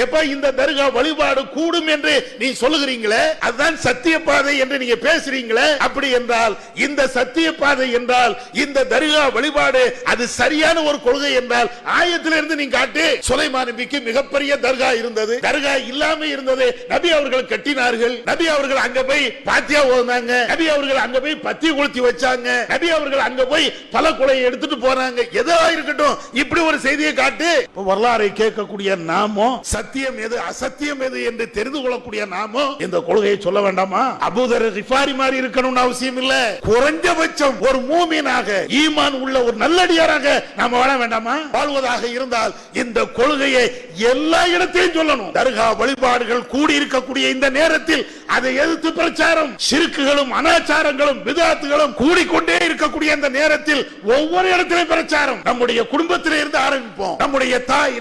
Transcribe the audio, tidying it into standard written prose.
எப்ப இந்த தர்கா வழிபாடு கூடும் என்று நீ சொல்லுகிறீங்களே, அதுதான் சத்திய பாதை என்று நீங்க பேசுறீங்களே. அப்படி என்றால் இந்த சத்திய பாதை என்றால் இந்த தர்கா வழிபாடு அது சரியான ஒரு கொள்கை என்றால் ஆயத்திலிருந்து நீங்க காட்டு. சுலைமான் நபிக்கு மிகப்பெரிய தர்கா இருந்தது, தர்கா இல்லாம இருந்தது. நபி அவர்கள் கட்டினார்கள், நபி அவர்கள் அங்க போய் பாத்தியா ஓதுனாங்க, நபி அவர்கள் அங்க போய் பத்தி கொளுத்தி வச்சாங்க, நபி அவர்கள் அங்க போய் பல கொலையை எடுத்துட்டு போறாங்க. எதா இருக்கட்டும், இப்படி ஒரு செய்தியை காட்டு. வரலாறை கேட்கக்கூடிய நாமோ சத்தியம் எது அசத்தியம் எது என்று தெரிந்து கொள்ளக்கூடிய நாமோ இந்த கொள்கையை சொல்ல வேண்டாமா? அபூதர் ரிஃபாரி மாதிரி இருக்கணும்னு அவசியம் இல்ல. குறைஞ்சபட்சம் ஒரு மூமினாக ஈமான் உள்ள ஒரு நல்லடியாராக நாம வாழ வேண்டாமா? வாழ்வதாக இருந்தால் இந்த கொள்கையை எல்லா இடத்திலும் சொல்லணும். தர்கா வழிபாடுகள் கூடி இருக்கக்கூடிய இந்த நேரத்தில் அதை எதிர்த்து பிரச்சாரம், ஷிர்க்குகளும் அனாச்சாரங்களும் பிதஅத்துகளும் கூடிக்கொண்டே இருக்கக்கூடிய இந்த நேரத்தில் ஒவ்வொரு இடத்திலும் பிரச்சாரம். நம்முடைய குடும்பத்திலே இருந்து ஆரம்பிப்போம். நம்முடைய தாய்